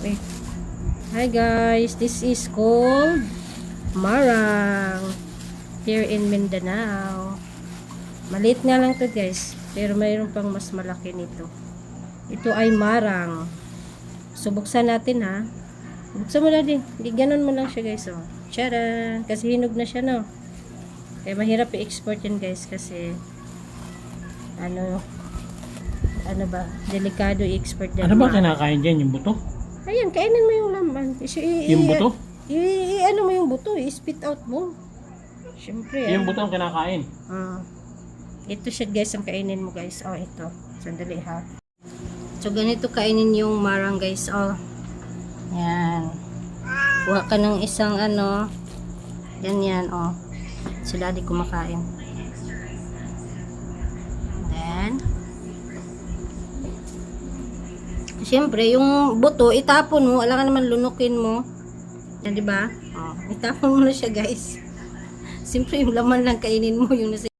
Eh. Hi guys, this is called marang here in Mindanao. Maliit nga lang to guys, pero mayroon pang mas malaki nito. Ito ay marang. So buksan natin ha. Buksan mo na din. Ganon mo lang siya guys. Oh. Tcharan! Kasi hinog na siya no. Kaya mahirap i-export yan guys kasi ano ba, delikado i-export yan. Ano ba kinakain dyan? Yung buto? Ayan, kainin mo yung laman. Yung buto? Ano mo yung buto, i-spit out mo. Siyempre. Yung buto ang kinakain. Ito siya guys, ang kainin mo guys. Oh, ito. Sandali ha. So, ganito kainin yung marang guys. Oh. Yan. Kuha ka ng isang ano. Yan. Oh. So, daddy kumakain. Then, siyempre, yung buto, itapon mo. Alam ka naman, lunukin mo. Yan, diba? Oh, itapon mo na siya, guys. Siyempre, yung laman lang kainin mo. Yung nasa